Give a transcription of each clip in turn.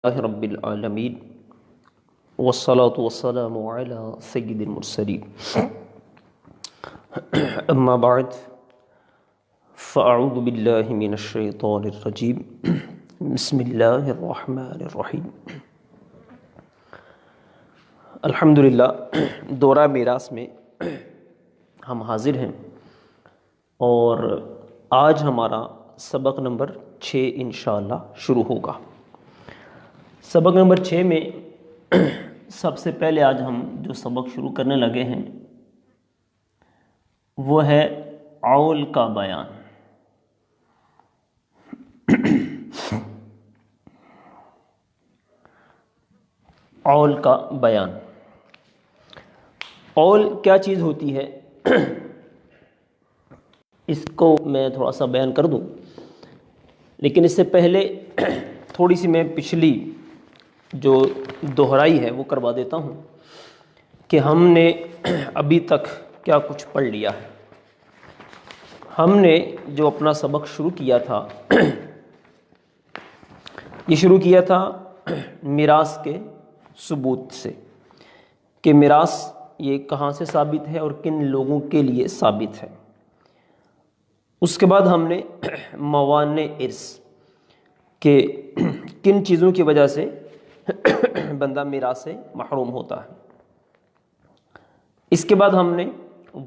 اللہ رب العالمین والصلاة والسلام علی سید المرسلین اما بعد فاعوذ باللہ من الشیطان الرجیم بسم اللہ الرحمن الرحیم الحمدللہ دورہ میراث میں ہم حاضر ہیں اور آج ہمارا سبق نمبر 6 انشاءاللہ شروع ہوگا۔ سبق نمبر 6 میں سب سے پہلے آج ہم جو سبق شروع کرنے لگے ہیں وہ ہے عول کا بیان۔ عول کا بیان، عول کیا چیز ہوتی ہے اس کو میں تھوڑا سا بیان کر دوں، لیکن اس سے پہلے تھوڑی سی میں پچھلی جو دہرائی ہے وہ کروا دیتا ہوں کہ ہم نے ابھی تک کیا کچھ پڑھ لیا ہے۔ ہم نے جو اپنا سبق شروع کیا تھا یہ شروع کیا تھا میراث کے ثبوت سے، کہ میراث یہ کہاں سے ثابت ہے اور کن لوگوں کے لیے ثابت ہے۔ اس کے بعد ہم نے موانع ارث کہ کن چیزوں کی وجہ سے بندہ میراث سے محروم ہوتا ہے۔ اس کے بعد ہم نے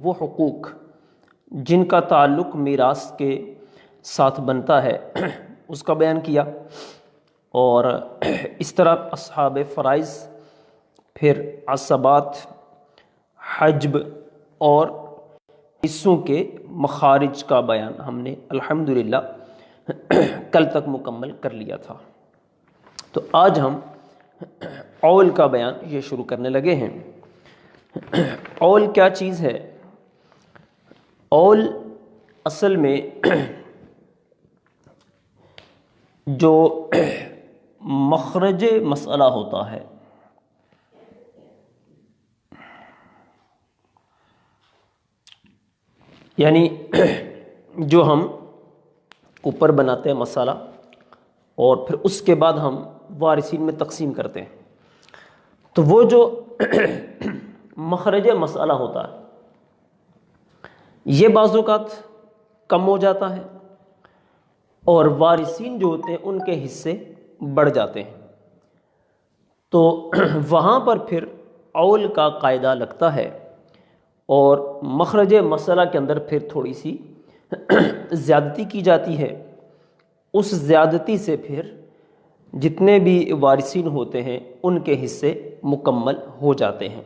وہ حقوق جن کا تعلق میراث کے ساتھ بنتا ہے اس کا بیان کیا، اور اس طرح اصحاب فرائض، پھر عصبات، حجب اور حصوں کے مخارج کا بیان ہم نے الحمدللہ کل تک مکمل کر لیا تھا۔ تو آج ہم عول کا بیان یہ شروع کرنے لگے ہیں۔ عول کیا چیز ہے؟ عول اصل میں جو مخرج مسئلہ ہوتا ہے، یعنی جو ہم اوپر بناتے ہیں مسئلہ اور پھر اس کے بعد ہم وارثین میں تقسیم کرتے ہیں، تو وہ جو مخرج مسئلہ ہوتا ہے یہ بعض اوقات کم ہو جاتا ہے اور وارثین جو ہوتے ہیں ان کے حصے بڑھ جاتے ہیں، تو وہاں پر پھر عول کا قاعدہ لگتا ہے اور مخرج مسئلہ کے اندر پھر تھوڑی سی زیادتی کی جاتی ہے۔ اس زیادتی سے پھر جتنے بھی وارثین ہوتے ہیں ان کے حصے مکمل ہو جاتے ہیں۔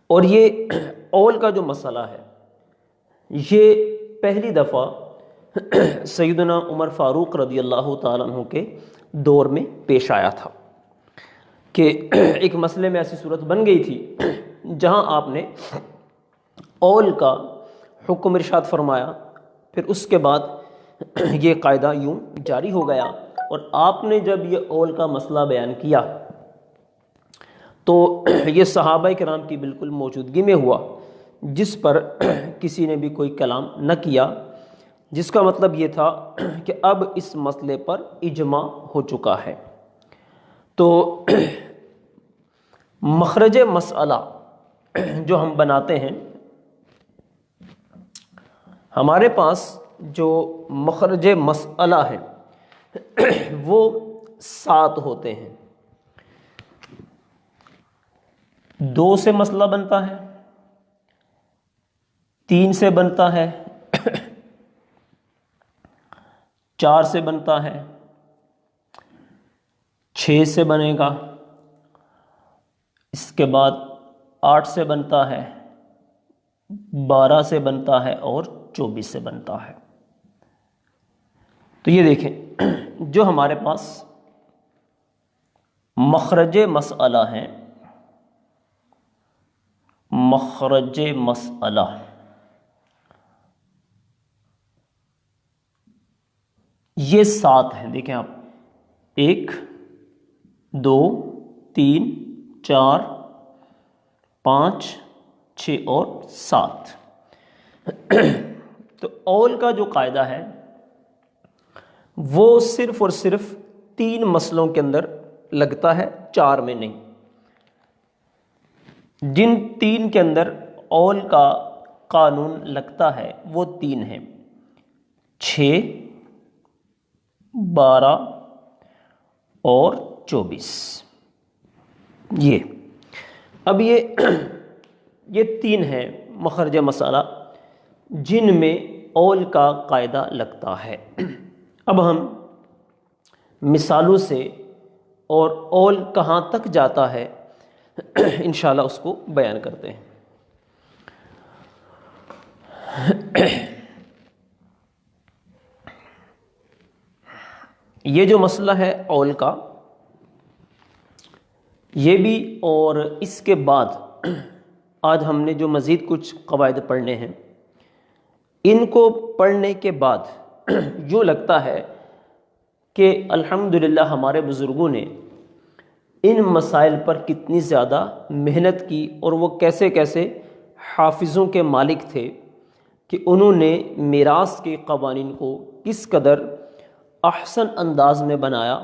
اور یہ عول کا جو مسئلہ ہے یہ پہلی دفعہ سیدنا عمر فاروق رضی اللہ تعالیٰ عنہ کے دور میں پیش آیا تھا، کہ ایک مسئلے میں ایسی صورت بن گئی تھی جہاں آپ نے عول کا حکم ارشاد فرمایا، پھر اس کے بعد یہ قاعدہ یوں جاری ہو گیا، اور آپ نے جب یہ عول کا مسئلہ بیان کیا تو یہ صحابہ کرام کی بالکل موجودگی میں ہوا، جس پر کسی نے بھی کوئی کلام نہ کیا، جس کا مطلب یہ تھا کہ اب اس مسئلے پر اجماع ہو چکا ہے۔ تو مخرج مسئلہ جو ہم بناتے ہیں، ہمارے پاس جو مخرج مسئلہ ہے وہ 7 ہوتے ہیں۔ 2 سے مسئلہ بنتا ہے، 3 سے بنتا ہے، 4 سے بنتا ہے، 6 سے بنے گا، اس کے بعد 8 سے بنتا ہے، 12 سے بنتا ہے اور 24 سے بنتا ہے۔ تو یہ دیکھیں جو ہمارے پاس مخرج مسئلہ ہیں، مخرج مسئلہ یہ 7 ہیں۔ دیکھیں آپ، 1 2 3 4 5 6 اور 7۔ تو عول کا جو قاعدہ ہے وہ صرف اور صرف 3 مسئلوں کے اندر لگتا ہے، 4 میں نہیں۔ جن 3 کے اندر اول کا قانون لگتا ہے وہ 3 ہیں، 6، 12 اور 24۔ اب یہ 3 ہیں مخرج مسئلہ جن میں اول کا قاعدہ لگتا ہے۔ اب ہم مثالوں سے اور اول کہاں تک جاتا ہے انشاءاللہ اس کو بیان کرتے ہیں۔ یہ جو مسئلہ ہے اول کا، یہ بھی اور اس کے بعد آج ہم نے جو مزید کچھ قواعد پڑھنے ہیں، ان کو پڑھنے کے بعد یوں لگتا ہے کہ الحمدللہ ہمارے بزرگوں نے ان مسائل پر کتنی زیادہ محنت کی، اور وہ کیسے کیسے حافظوں کے مالک تھے کہ انہوں نے میراث کے قوانین کو کس قدر احسن انداز میں بنایا،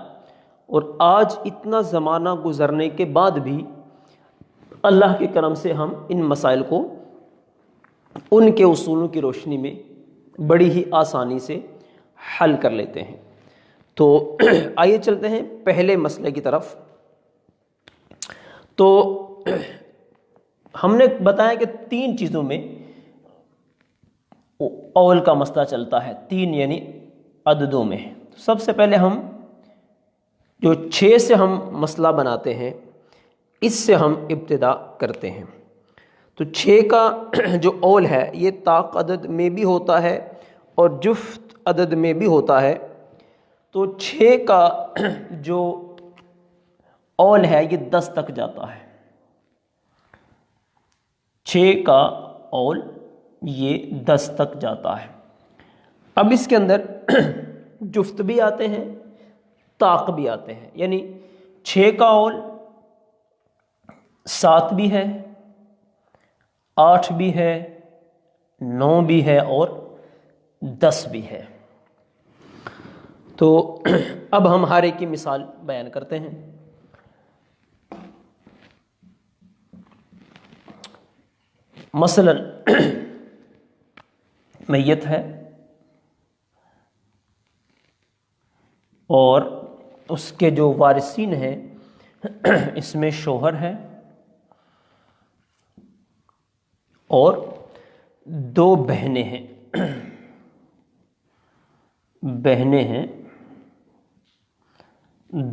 اور آج اتنا زمانہ گزرنے کے بعد بھی اللہ کے کرم سے ہم ان مسائل کو ان کے اصولوں کی روشنی میں بڑی ہی آسانی سے حل کر لیتے ہیں۔ تو آئیے چلتے ہیں پہلے مسئلے کی طرف۔ تو ہم نے بتایا کہ 3 چیزوں میں اول کا مسئلہ چلتا ہے، 3 یعنی عددوں میں۔ سب سے پہلے ہم جو 6 سے ہم مسئلہ بناتے ہیں، اس سے ہم ابتدا کرتے ہیں۔ تو 6 کا جو اول ہے یہ طاق عدد میں بھی ہوتا ہے اور جفت عدد میں بھی ہوتا ہے۔ تو 6 کا جو اول ہے یہ 10 تک جاتا ہے۔ 6 کا اول یہ 10 تک جاتا ہے۔ اب اس کے اندر جفت بھی آتے ہیں، طاق بھی آتے ہیں، یعنی 6 کا اول 7 بھی ہے، 8 بھی ہے، 9 بھی ہے اور 10 بھی ہے۔ تو اب ہم ہر ایک کی مثال بیان کرتے ہیں۔ مثلا میت ہے اور اس کے جو وارثین ہیں اس میں شوہر ہے اور 2 بہنیں ہیں، بہنیں ہیں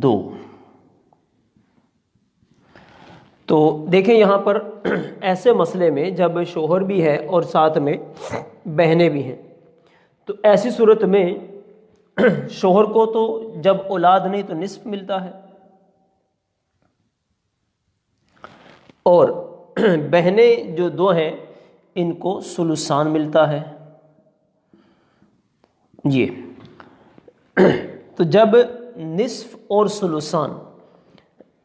2۔ تو دیکھیں یہاں پر ایسے مسئلے میں جب شوہر بھی ہے اور ساتھ میں بہنیں بھی ہیں، تو ایسی صورت میں شوہر کو تو جب اولاد نہیں تو نصف ملتا ہے، اور بہنیں جو 2 ہیں ان کو ثلثان ملتا ہے۔ تو جب نصف اور ثلثان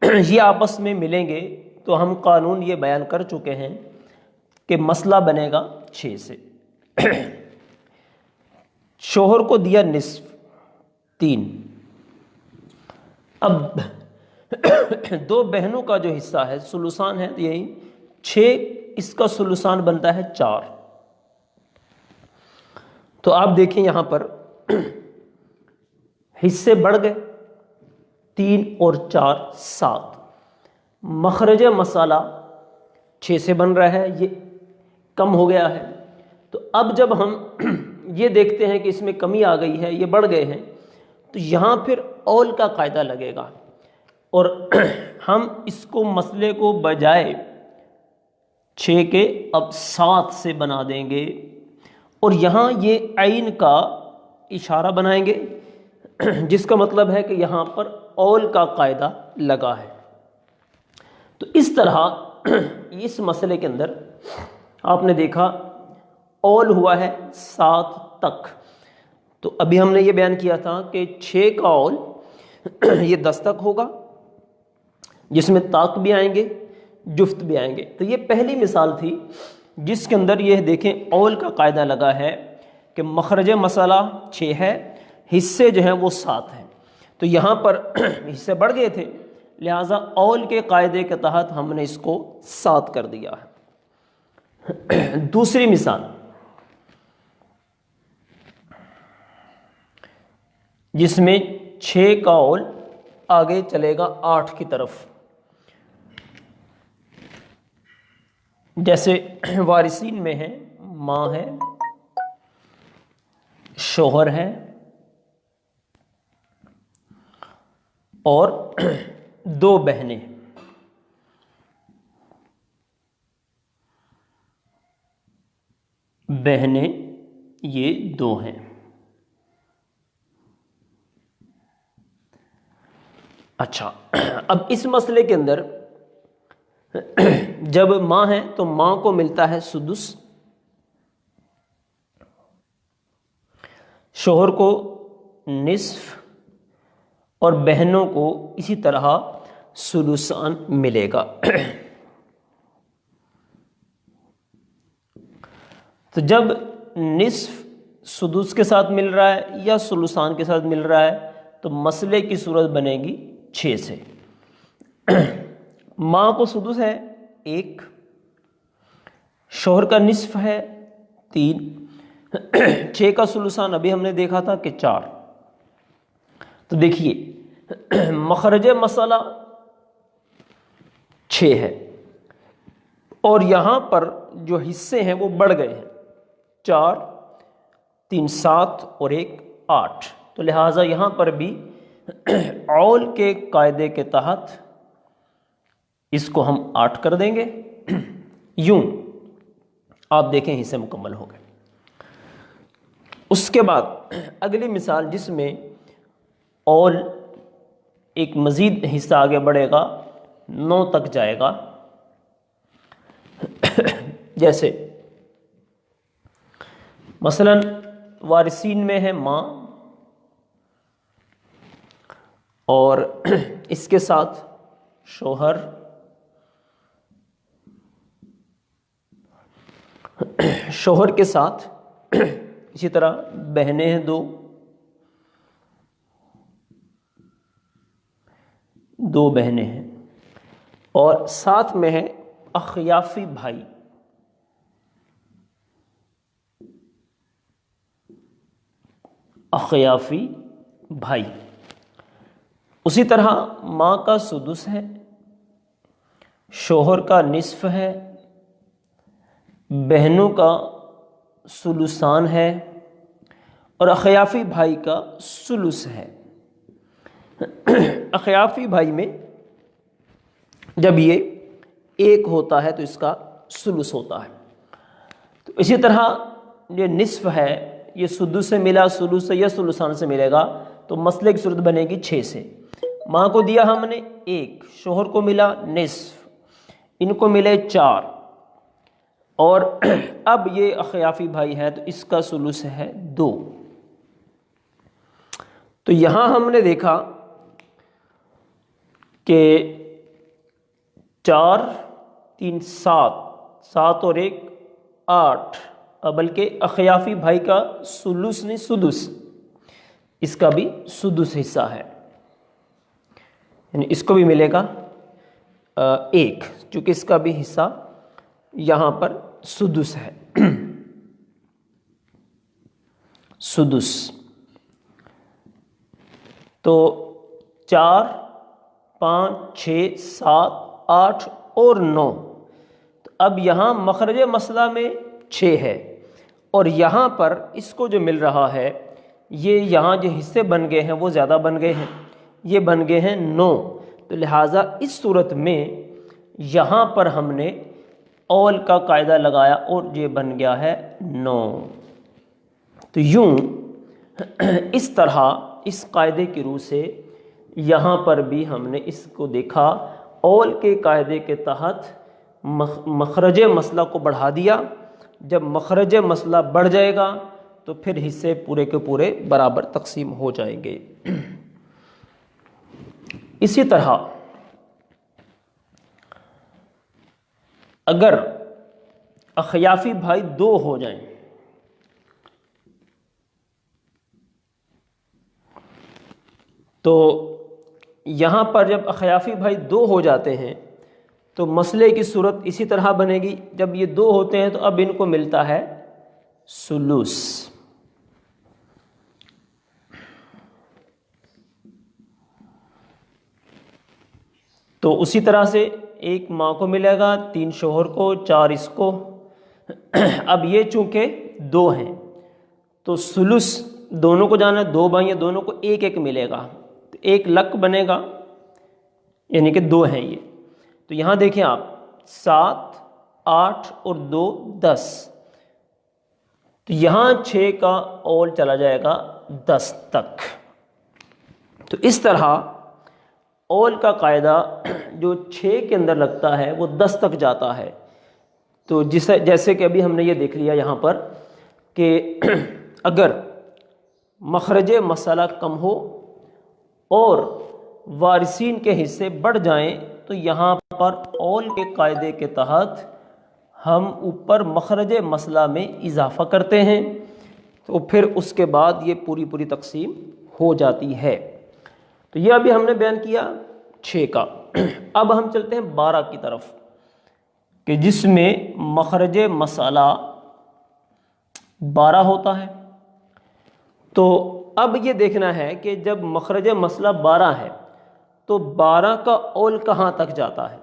یہ آپس میں ملیں گے تو ہم قانون یہ بیان کر چکے ہیں کہ مسئلہ بنے گا 6 سے۔ شوہر کو دیا نصف 3، اب 2 بہنوں کا جو حصہ ہے ثلثان ہے، یہی 6، اس کا ثلثان بنتا ہے 4۔ تو آپ دیکھیں یہاں پر حصے بڑھ گئے، 3 اور 4 7۔ مخرج مسئلہ 6 سے بن رہا ہے، یہ کم ہو گیا ہے۔ تو اب جب ہم یہ دیکھتے ہیں کہ اس میں کمی آ گئی ہے، یہ بڑھ گئے ہیں، تو یہاں پھر اول کا قاعدہ لگے گا، اور ہم اس کو مسئلے کو بجائے 6 کے اب 7 سے بنا دیں گے، اور یہاں یہ عین کا اشارہ بنائیں گے، جس کا مطلب ہے کہ یہاں پر اول کا قاعدہ لگا ہے۔ تو اس طرح اس مسئلے کے اندر آپ نے دیکھا اول ہوا ہے 7 تک۔ تو ابھی ہم نے یہ بیان کیا تھا کہ 6 کا اول یہ 10 تک ہوگا، جس میں طاق بھی آئیں گے، جفت بھی آئیں گے۔ تو یہ پہلی مثال تھی جس کے اندر یہ دیکھیں اول کا قاعدہ لگا ہے کہ مخرج مسئلہ 6 ہے، حصے جو ہیں وہ 7 ہیں۔ تو یہاں پر حصے بڑھ گئے تھے، لہٰذا اول کے قاعدے کے تحت ہم نے اس کو 7 کر دیا ہے۔ دوسری مثال، جس میں 6 کا اول آگے چلے گا 8 کی طرف، جیسے وارثین میں ہے، ماں ہے، شوہر ہے اور 2 بہنیں۔ بہنیں یہ 2 ہیں۔ اچھا، اب اس مسئلے کے اندر جب ماں ہے تو ماں کو ملتا ہے سدس، شوہر کو نصف اور بہنوں کو اسی طرح سدسان ملے گا۔ تو جب نصف سدس کے ساتھ مل رہا ہے یا سلوسان کے ساتھ مل رہا ہے تو مسئلے کی صورت بنے گی 6 سے۔ ماں کو سدس ہے 1، شوہر کا نصف ہے 3، 6 کا سلوسان ابھی ہم نے دیکھا تھا کہ 4۔ تو دیکھیے مخرج مسئلہ 6 ہے اور یہاں پر جو حصے ہیں وہ بڑھ گئے ہیں، 4، 3 7 اور 1 8۔ تو لہٰذا یہاں پر بھی اول کے قاعدے کے تحت اس کو ہم 8 کر دیں گے۔ یوں آپ دیکھیں حصے مکمل ہو گئے۔ اس کے بعد اگلی مثال جس میں اول ایک مزید حصہ آگے بڑھے گا، 9 تک جائے گا، جیسے مثلا وارثین میں ہے ماں اور اس کے ساتھ شوہر، شوہر کے ساتھ اسی طرح بہنیں ہیں 2 بہنیں ہیں، اور ساتھ میں ہے اخیافی بھائی۔ اخیافی بھائی اسی طرح ماں کا سدس ہے، شوہر کا نصف ہے، بہنوں کا سلوسان ہے اور اخیافی بھائی کا سلس ہے۔ اخیافی بھائی میں جب یہ 1 ہوتا ہے تو اس کا سلس ہوتا ہے۔ تو اسی طرح یہ نصف ہے، یہ سدس سے ملا، سلس سے یا سلسان سے ملے گا تو مسئلے کی صورت بنے گی 6 سے۔ ماں کو دیا ہم نے 1، شوہر کو ملا نصف، ان کو ملے 4، اور اب یہ اخیافی بھائی ہے تو اس کا سلس ہے 2۔ تو یہاں ہم نے دیکھا کہ 4 3 7 7 اور 1 8، بلکہ اخیافی بھائی کا سلس نہیں سدس، اس کا بھی سدس حصہ ہے، یعنی اس کو بھی ملے گا 1، چونکہ اس کا بھی حصہ یہاں پر سدس ہے۔ سدس تو 4 5 6 7 8 اور 9۔ تو اب یہاں مخرج مسئلہ میں 6 ہے اور یہاں پر اس کو جو مل رہا ہے، یہ یہاں جو حصے بن گئے ہیں وہ زیادہ بن گئے ہیں، یہ بن گئے ہیں 9۔ تو لہٰذا اس صورت میں یہاں پر ہم نے اول کا قاعدہ لگایا اور یہ بن گیا ہے 9۔ تو یوں اس طرح اس قاعدے کی روح سے یہاں پر بھی ہم نے اس کو دیکھا، اول کے قاعدے کے تحت مخرج مسئلہ کو بڑھا دیا۔ جب مخرج مسئلہ بڑھ جائے گا تو پھر حصے پورے کے پورے برابر تقسیم ہو جائیں گے۔ اسی طرح اگر اخیافی بھائی 2 ہو جائیں، تو یہاں پر جب اخیافی بھائی 2 ہو جاتے ہیں تو مسئلے کی صورت اسی طرح بنے گی. جب یہ 2 ہوتے ہیں تو اب ان کو ملتا ہے سلوس. تو اسی طرح سے 1 ماں کو ملے گا، 3 شوہر کو، 4 اس کو. اب یہ چونکہ 2 ہیں تو سلوس دونوں کو جانا ہے، 2 بھائی ہیں، دونوں کو 1 ملے گا، تو 1 لک بنے گا، یعنی کہ 2 ہیں یہ. تو یہاں دیکھیں آپ 7 8 اور 2 10، تو یہاں 6 کا اول چلا جائے گا 10 تک. تو اس طرح اول کا قاعدہ جو 6 کے اندر لگتا ہے وہ 10 تک جاتا ہے. تو جیسے کہ ابھی ہم نے یہ دیکھ لیا یہاں پر کہ اگر مخرج مسئلہ کم ہو اور وارثین کے حصے بڑھ جائیں تو یہاں پر اول کے قاعدے کے تحت ہم اوپر مخرج مسئلہ میں اضافہ کرتے ہیں، تو پھر اس کے بعد یہ پوری تقسیم ہو جاتی ہے. تو یہ ابھی ہم نے بیان کیا 6 کا. اب ہم چلتے ہیں 12 کی طرف کہ جس میں مخرج مسئلہ 12 ہوتا ہے. تو اب یہ دیکھنا ہے کہ جب مخرج مسئلہ 12 ہے تو 12 کا اول کہاں تک جاتا ہے.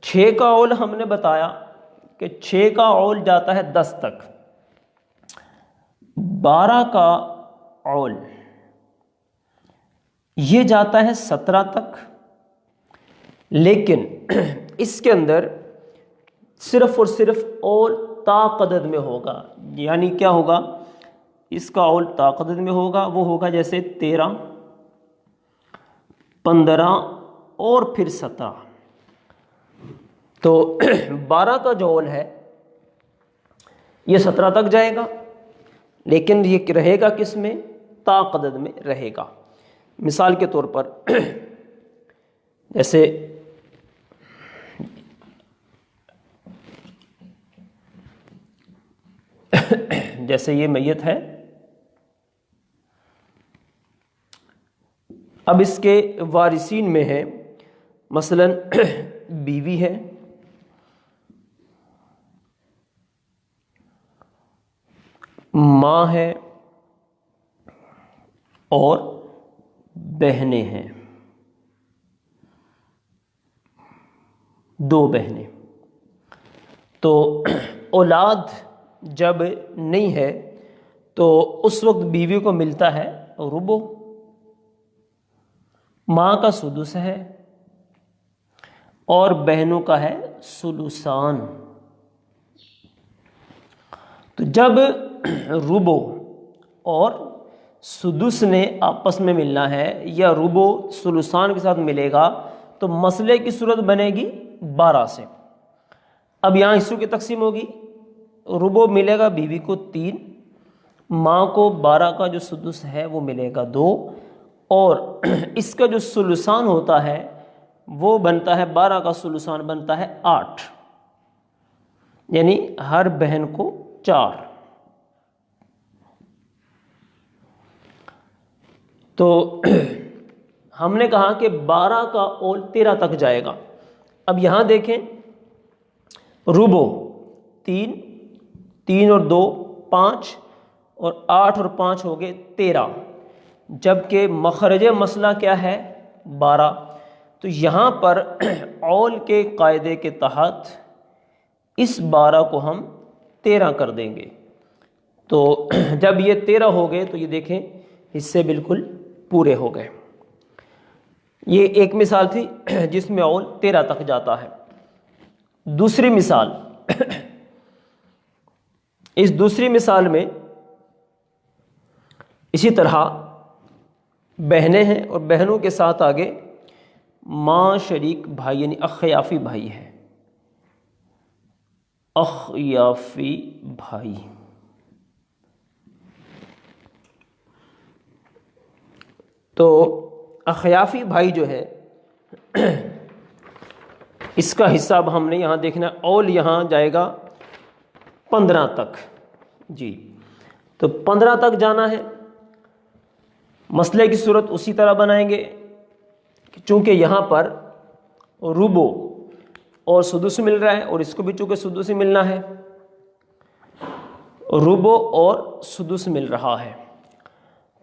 6 کا اول ہم نے بتایا کہ 6 کا اول جاتا ہے 10 تک، 12 کا اول یہ جاتا ہے 17 تک. لیکن اس کے اندر صرف اور صرف اول تا قدد میں ہوگا. یعنی کیا ہوگا، اس کا اول تا قدد میں ہوگا، وہ ہوگا جیسے 13 15 اور پھر 17. تو 12 کا جو اول ہے یہ 17 تک جائے گا، لیکن یہ رہے گا کس میں، تا قدد میں رہے گا. مثال کے طور پر جیسے یہ میت ہے، اب اس کے وارثین میں ہے مثلا بیوی ہے، ماں ہے اور بہنیں ہیں، 2 بہنیں. تو اولاد جب نہیں ہے تو اس وقت بیوی کو ملتا ہے ربع، ماں کا سدس ہے اور بہنوں کا ہے سلوسان. تو جب ربع اور سدس نے آپس میں ملنا ہے یا ربع سلوسان کے ساتھ ملے گا تو مسئلے کی صورت بنے گی 12 سے. اب یہاں حصوں کی تقسیم ہوگی، ربع ملے گا بیوی کو 3، ماں کو 12 کا جو سدس ہے وہ ملے گا 2، اور اس کا جو سلوسان ہوتا ہے وہ بنتا ہے 12 کا سلوسان بنتا ہے 8، یعنی ہر بہن کو 4. تو ہم نے کہا کہ 12 کا اول 13 تک جائے گا. اب یہاں دیکھیں ربع 3 اور 2 5 اور 8 اور 5 ہو گئے 13، جبکہ مخرج مسئلہ کیا ہے 12. تو یہاں پر اول کے قاعدے کے تحت اس 12 کو ہم 13 کر دیں گے. تو جب یہ 13 ہو گئے تو یہ دیکھیں حصے بالکل پورے ہو گئے. یہ ایک مثال تھی جس میں اول 13 تک جاتا ہے. دوسری مثال، اس دوسری مثال میں اسی طرح بہنیں ہیں اور بہنوں کے ساتھ آگے ماں شریک بھائی یعنی اخیافی بھائی ہے، اخیافی بھائی. تو اخیافی بھائی جو ہے اس کا حصہ اب ہم نے یہاں دیکھنا، اول یہاں جائے گا 15 تک. جی تو 15 تک جانا ہے. مسئلے کی صورت اسی طرح بنائیں گے کہ چونکہ یہاں پر ربع اور سدس مل رہا ہے اور اس کو بھی چونکہ سدس ہی ملنا ہے، ربع اور سدس مل رہا ہے،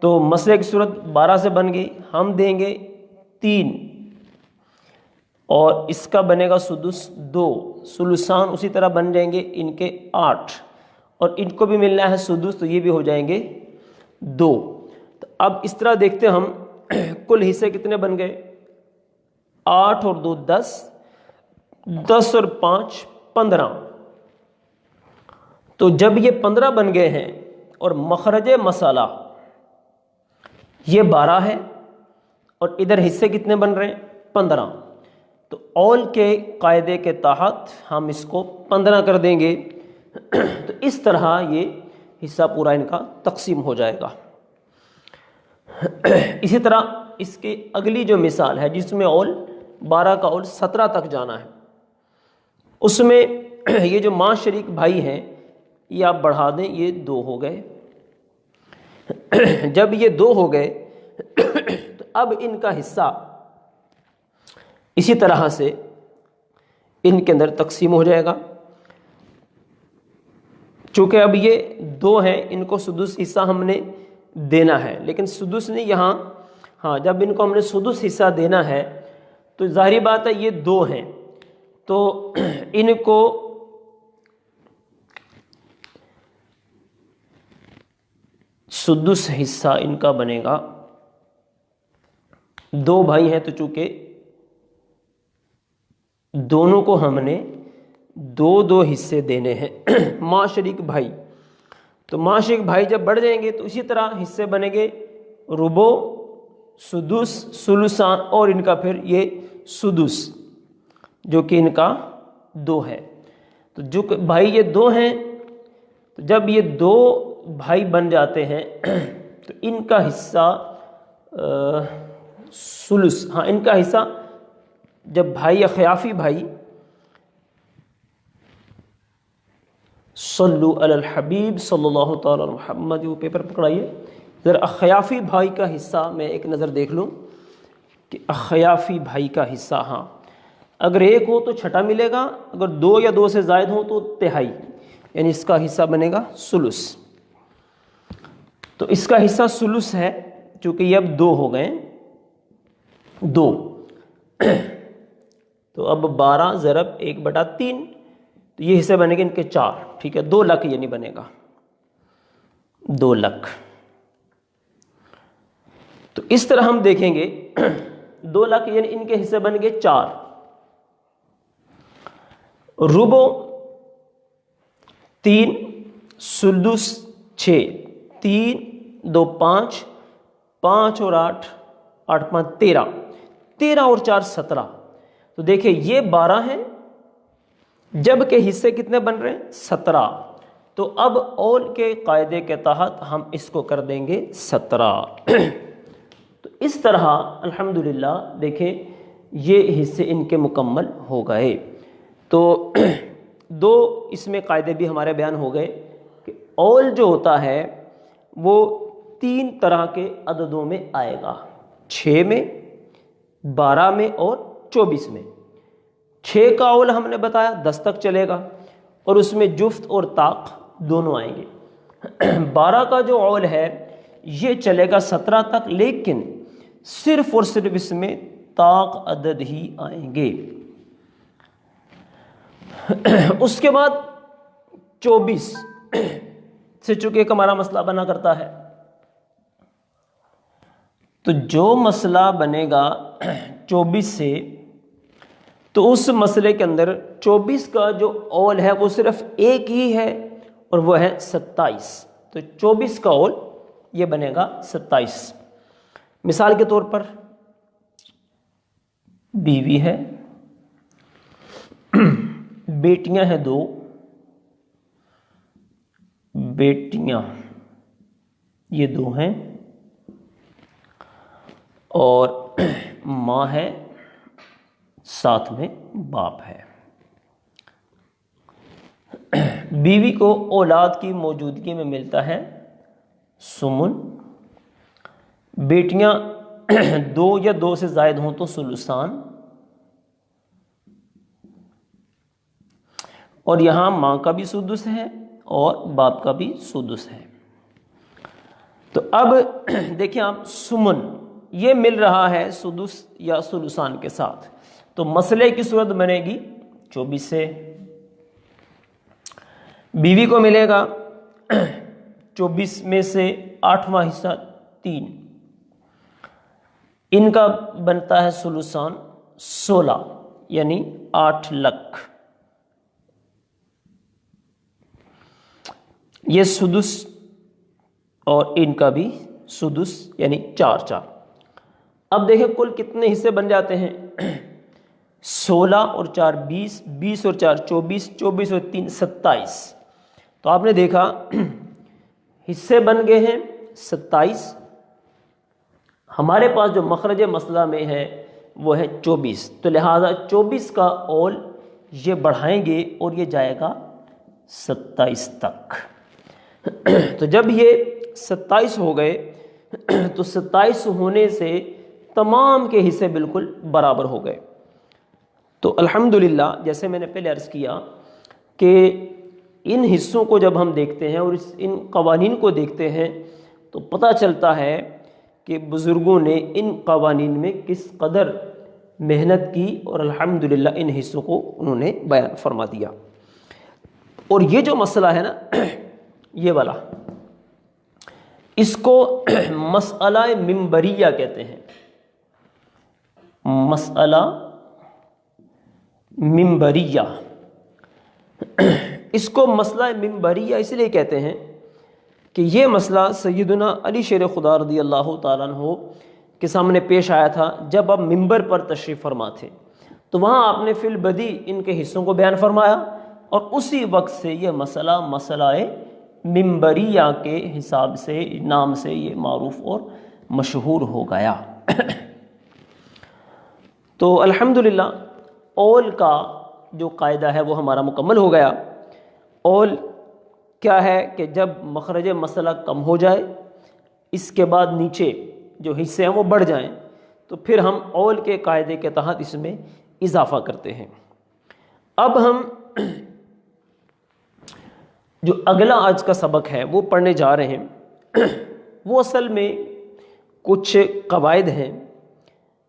تو مسئلے کی صورت 12 سے بن گئی، ہم دیں گے 3 اور اس کا بنے گا سدس 2، ثلثان اسی طرح بن جائیں گے ان کے 8 اور ان کو بھی ملنا ہے سدس، تو یہ بھی ہو جائیں گے 2۔ تو اب اس طرح دیکھتے ہم کل حصے کتنے بن گئے، 8 اور 2 10، 10 اور 5 15۔ تو جب یہ 15 بن گئے ہیں اور مخرج مسئلہ یہ 12 ہے اور ادھر حصے کتنے بن رہے ہیں 15، تو اول کے قاعدے کے تحت ہم اس کو 15 کر دیں گے، تو اس طرح یہ حصہ پورا ان کا تقسیم ہو جائے گا۔ اسی طرح اس کی اگلی جو مثال ہے جس میں اول 12 کا اول 17 تک جانا ہے، اس میں یہ جو ماں شریک بھائی ہیں یہ آپ بڑھا دیں، یہ 2 ہو گئے۔ جب یہ 2 ہو گئے تو اب ان کا حصہ اسی طرح سے ان کے اندر تقسیم ہو جائے گا، چونکہ اب یہ 2 ہیں، ان کو سدس حصہ ہم نے دینا ہے، لیکن سدس نہیں یہاں، ہاں جب ان کو ہم نے سدس حصہ دینا ہے تو ظاہری بات ہے یہ 2 ہیں، تو ان کو سدس حصہ ان کا بنے گا، 2 بھائی ہیں تو چونکہ دونوں کو ہم نے 2 حصے دینے ہیں ماں شریک بھائی، تو ماں شریک بھائی جب بڑھ جائیں گے تو اسی طرح حصے بنیں گے ربع، سدس، ثلثان اور ان کا پھر یہ سدس جو کہ ان کا 2 ہے۔ تو جو بھائی یہ 2 ہیں، تو جب یہ 2 بھائی بن جاتے ہیں تو ان کا حصہ ثلث، ہاں ان کا حصہ جب بھائی یا خیافی بھائی، صلو علی الحبیب صلی اللہ تعالی علی محمد، وہ پیپر پکڑائیے ذرا، اخیافی بھائی کا حصہ میں ایک نظر دیکھ لوں کہ اخیافی بھائی کا حصہ، ہاں اگر 1 ہو تو چھٹا ملے گا، اگر 2 یا 2 سے زائد ہو تو تہائی، یعنی اس کا حصہ بنے گا ثلث۔ تو اس کا حصہ ثلث ہے چونکہ یہ اب 2 ہو گئے، 2 تو اب 12 ضرب 1/3، تو یہ حصے بنے گے ان کے 4، ٹھیک ہے، 2 لک یعنی بنے گا 2 لک۔ تو اس طرح ہم دیکھیں گے 2 لک یعنی ان کے حصے بن گئے 4، ربع 3، سدس 6، 3 2 5، 5 اور 8، 8 5 13، 13 اور 4 17۔ تو دیکھیں یہ 12 ہیں جب کہ حصے کتنے بن رہے ہیں 17، تو اب اول کے قاعدے کے تحت ہم اس کو کر دیں گے 17۔ تو اس طرح الحمدللہ دیکھیں یہ حصے ان کے مکمل ہو گئے۔ تو 2 اس میں قاعدے بھی ہمارے بیان ہو گئے کہ اول جو ہوتا ہے وہ 3 طرح کے عددوں میں آئے گا، 6 میں، 12 میں اور 24 میں۔ 6 کا اول ہم نے بتایا 10 تک چلے گا اور اس میں جفت اور طاق دونوں آئیں گے۔ 12 کا جو اول ہے یہ چلے گا 17 تک، لیکن صرف اور صرف اس میں طاق عدد ہی آئیں گے۔ اس کے بعد 24 سے چونکہ ایک ہمارا مسئلہ بنا کرتا ہے، تو جو مسئلہ بنے گا 24 سے، تو اس مسئلے کے اندر 24 کا جو اول ہے وہ صرف ایک ہی ہے اور وہ ہے 27، تو 24 کا اول یہ بنے گا 27۔ مثال کے طور پر بیوی ہے، بیٹیاں ہیں 2، بیٹیاں یہ 2 ہیں، اور ماں ہے، ساتھ میں باپ ہے۔ بیوی کو اولاد کی موجودگی میں ملتا ہے سمن، بیٹیاں دو یا دو سے زائد ہوں تو سلوسان، اور یہاں ماں کا بھی سدس ہے اور باپ کا بھی سدس ہے۔ تو اب دیکھیں آپ، سمن یہ مل رہا ہے سدس یا سلوسان کے ساتھ، تو مسئلے کی صورت بنے گی 24 سے۔ بیوی کو ملے گا 24 میں سے 8واں حصہ 3، ان کا بنتا ہے سلوسان 16 یعنی 8 لک، یہ سدس اور ان کا بھی سدس یعنی 4 اب دیکھیں کل کتنے حصے بن جاتے ہیں، 16 اور 4 20، 20 اور 4 24، 24 اور 3 27۔ تو آپ نے دیکھا حصے بن گئے ہیں 27، ہمارے پاس جو مخرج مسئلہ میں ہے وہ ہے 24، تو لہٰذا 24 کا اول یہ بڑھائیں گے اور یہ جائے گا 27 تک۔ تو جب یہ 27 ہو گئے تو 27 ہونے سے تمام کے حصے بالکل برابر ہو گئے۔ تو الحمدللہ جیسے میں نے پہلے عرض کیا کہ ان حصوں کو جب ہم دیکھتے ہیں اور ان قوانین کو دیکھتے ہیں تو پتہ چلتا ہے کہ بزرگوں نے ان قوانین میں کس قدر محنت کی اور الحمدللہ ان حصوں کو انہوں نے بیان فرما دیا۔ اور یہ جو مسئلہ ہے نا یہ والا، اس کو مسئلہ منبریہ کہتے ہیں، مسئلہ منبریہ۔ اس کو مسئلہ منبریہ اس لیے کہتے ہیں کہ یہ مسئلہ سیدنا علی شیر خدا رضی اللہ تعالیٰ عنہ کے سامنے پیش آیا تھا جب آپ منبر پر تشریف فرما تھے، تو وہاں آپ نے فی البدی ان کے حصوں کو بیان فرمایا، اور اسی وقت سے یہ مسئلہ مسئلہ منبریہ کے حساب سے نام سے یہ معروف اور مشہور ہو گیا۔ تو الحمدللہ اول کا جو قاعدہ ہے وہ ہمارا مکمل ہو گیا۔ اول کیا ہے کہ جب مخرج مسئلہ کم ہو جائے، اس کے بعد نیچے جو حصے ہیں وہ بڑھ جائیں، تو پھر ہم اول کے قاعدے کے تحت اس میں اضافہ کرتے ہیں۔ اب ہم جو اگلا آج کا سبق ہے وہ پڑھنے جا رہے ہیں، وہ اصل میں کچھ قواعد ہیں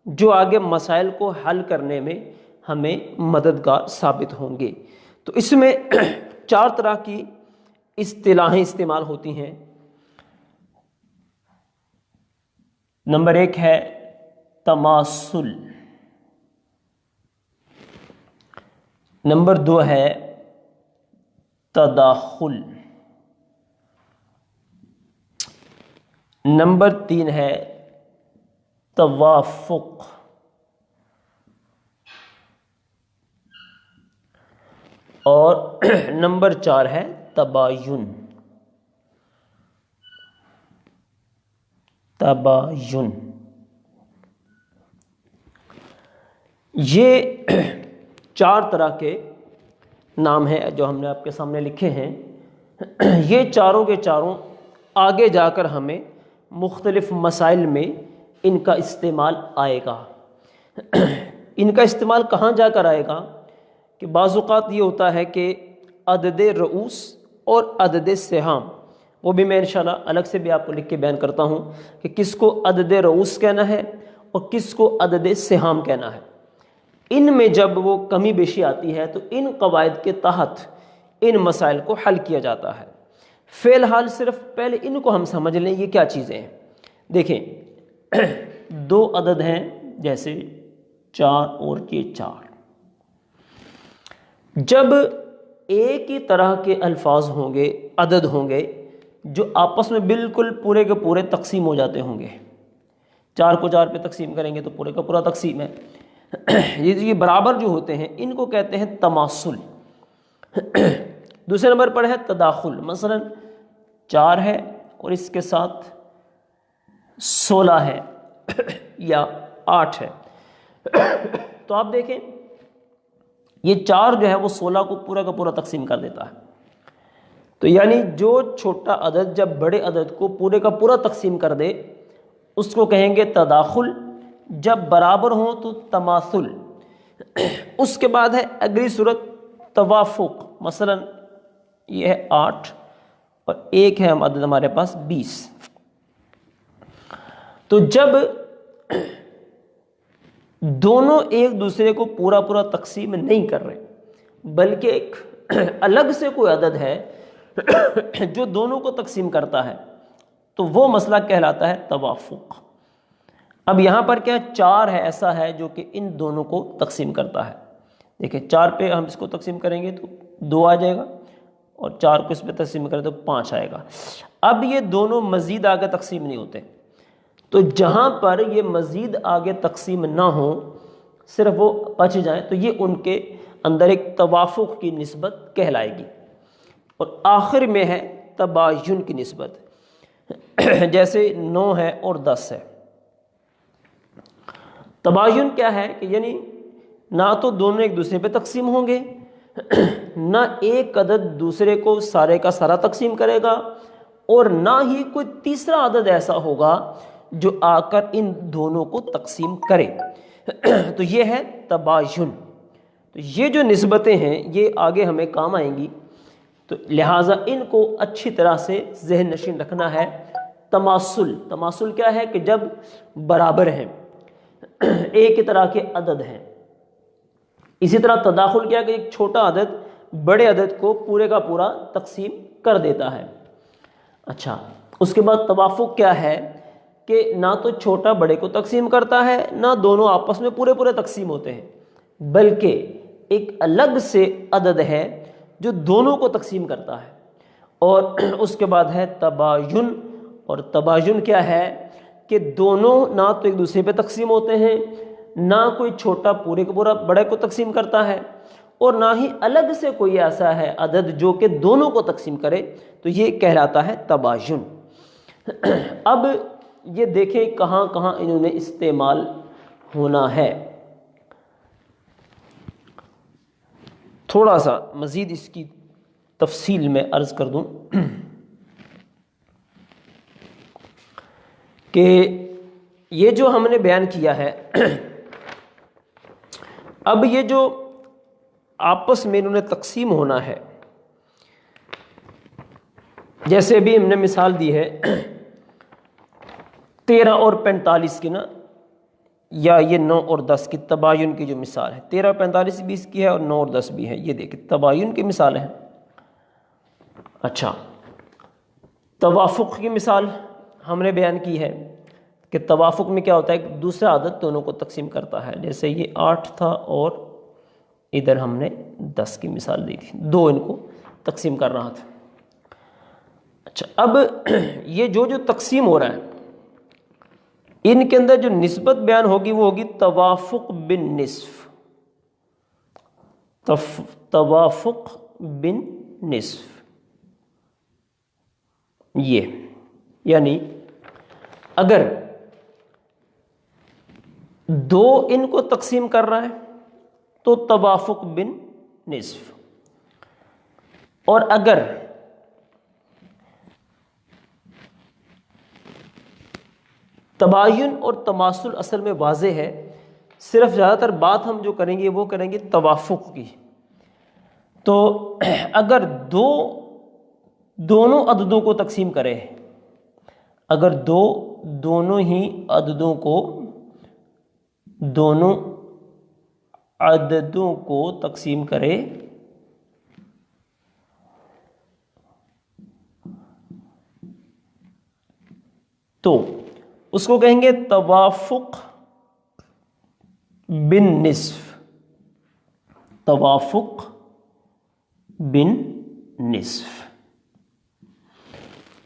جو آگے مسائل کو حل کرنے میں ہمیں مددگار ثابت ہوں گے۔ تو اس میں 4 طرح کی اصطلاحیں استعمال ہوتی ہیں۔ نمبر 1 ہے تماثل، نمبر 2 ہے تداخل، نمبر 3 ہے توافق، اور نمبر 4 ہے تباین۔ تباین یہ 4 طرح کے نام ہیں جو ہم نے آپ کے سامنے لکھے ہیں۔ یہ چاروں کے چاروں آگے جا کر ہمیں مختلف مسائل میں ان کا استعمال آئے گا۔ ان کا استعمال کہاں جا کر آئے گا کہ بعض اوقات یہ ہوتا ہے کہ عدد رؤوس اور عدد سہام، وہ بھی میں انشاءاللہ الگ سے بھی آپ کو لکھ کے بیان کرتا ہوں کہ کس کو عدد رؤوس کہنا ہے اور کس کو عدد سہام کہنا ہے۔ ان میں جب وہ کمی بیشی آتی ہے تو ان قواعد کے تحت ان مسائل کو حل کیا جاتا ہے۔ فی الحال صرف پہلے ان کو ہم سمجھ لیں یہ کیا چیزیں ہیں۔ دیکھیں 2 عدد ہیں جیسے 4 اور یہ 4، جب ایک ہی طرح کے الفاظ ہوں گے، عدد ہوں گے جو آپس میں بالکل پورے کے پورے تقسیم ہو جاتے ہوں گے، 4 کو 4 پہ تقسیم کریں گے تو پورے کا پورا تقسیم ہے، یہ برابر جو ہوتے ہیں ان کو کہتے ہیں تماثل۔ دوسرے نمبر پر ہے تداخل، مثلا 4 ہے اور اس کے ساتھ 16 ہے یا 8 ہے، تو آپ دیکھیں یہ 4 جو ہے وہ 16 کو پورا کا پورا تقسیم کر دیتا ہے۔ تو یعنی جو چھوٹا عدد جب بڑے عدد کو پورے کا پورا تقسیم کر دے اس کو کہیں گے تداخل، جب برابر ہوں تو تماثل، اس کے بعد ہے اگلی صورت توافق، مثلا یہ ہے 8 اور ایک ہے عدد ہمارے پاس 20. تو جب دونوں ایک دوسرے کو پورا پورا تقسیم نہیں کر رہے بلکہ ایک الگ سے کوئی عدد ہے جو دونوں کو تقسیم کرتا ہے، تو وہ مسئلہ کہلاتا ہے توافق. اب یہاں پر کیا 4 ہے، ایسا ہے جو کہ ان دونوں کو تقسیم کرتا ہے. دیکھیں 4 پہ ہم اس کو تقسیم کریں گے تو 2 آ جائے گا، اور 4 کو اس پہ تقسیم کریں تو 5 آئے گا. اب یہ دونوں مزید آگے تقسیم نہیں ہوتے، تو جہاں پر یہ مزید آگے تقسیم نہ ہو، صرف وہ بچ جائیں، تو یہ ان کے اندر ایک توافق کی نسبت کہلائے گی. اور آخر میں ہے تباین کی نسبت، جیسے 9 ہے اور 10 ہے. تباین کیا ہے کہ یعنی نہ تو دونوں ایک دوسرے پہ تقسیم ہوں گے، نہ ایک عدد دوسرے کو سارے کا سارا تقسیم کرے گا، اور نہ ہی کوئی تیسرا عدد ایسا ہوگا جو آ کر ان دونوں کو تقسیم کرے. تو یہ ہے تباین. تو یہ جو نسبتیں ہیں یہ آگے ہمیں کام آئیں گی، تو لہٰذا ان کو اچھی طرح سے ذہن نشین رکھنا ہے. تماثل، تماثل کیا ہے کہ جب برابر ہیں، ایک ہی طرح کے عدد ہیں. اسی طرح تداخل کیا کہ ایک چھوٹا عدد بڑے عدد کو پورے کا پورا تقسیم کر دیتا ہے. اچھا، اس کے بعد توافق کیا ہے کہ نہ تو چھوٹا بڑے کو تقسیم کرتا ہے، نہ دونوں آپس میں پورے پورے تقسیم ہوتے ہیں، بلکہ ایک الگ سے عدد ہے جو دونوں کو تقسیم کرتا ہے. اور اس کے بعد ہے تباین. اور تباین کیا ہے کہ دونوں نہ تو ایک دوسرے پہ تقسیم ہوتے ہیں، نہ کوئی چھوٹا پورے کو پورا بڑے کو تقسیم کرتا ہے، اور نہ ہی الگ سے کوئی ایسا ہے عدد جو کہ دونوں کو تقسیم کرے. تو یہ کہلاتا ہے تباین. اب یہ دیکھیں کہاں کہاں انہوں نے استعمال ہونا ہے. تھوڑا سا مزید اس کی تفصیل میں عرض کر دوں کہ یہ جو ہم نے بیان کیا ہے، اب یہ جو آپس میں انہوں نے تقسیم ہونا ہے، جیسے بھی ہم نے مثال دی ہے 13 اور 45 کی نا، یا یہ 9 اور 10 کی تباین کی جو مثال ہے، 13 45 20 کی ہے اور 9 اور 10 بھی ہے. یہ دیکھیں تباین کی مثال ہے. اچھا، توافق کی مثال ہم نے بیان کی ہے کہ توافق میں کیا ہوتا ہے، ایک دوسرا عدد دونوں کو تقسیم کرتا ہے. جیسے یہ 8 تھا اور ادھر ہم نے 10 کی مثال دی تھی، 2 ان کو تقسیم کر رہا تھا. اچھا، اب یہ جو تقسیم ہو رہا ہے، ان کے اندر جو نسبت بیان ہوگی وہ ہوگی توافق بن نصف. توافق بن نصف، یہ یعنی اگر 2 ان کو تقسیم کر رہا ہے تو توافق بن نصف، اور اگر تباین اور تماثل اصل میں واضح ہے، صرف زیادہ تر بات ہم جو کریں گے وہ کریں گے توافق کی. تو اگر دونوں عددوں کو تقسیم کرے، اگر دونوں ہی عددوں کو تقسیم کرے تو اس کو کہیں گے توافق بن نصف. توافق بن نصف.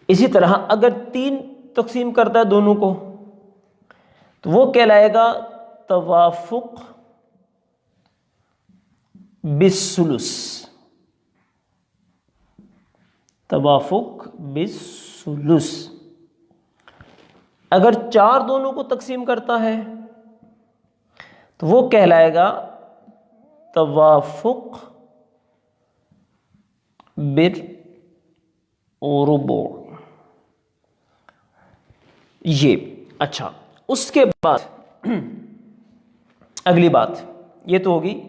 اسی طرح اگر 3 تقسیم کرتا ہے دونوں کو تو وہ کہلائے گا توافق بالثلث. توافق بالثلث. اگر 4 دونوں کو تقسیم کرتا ہے تو وہ کہلائے گا توافق بالربع. یہ اچھا، اس کے بعد اگلی بات یہ تو ہوگی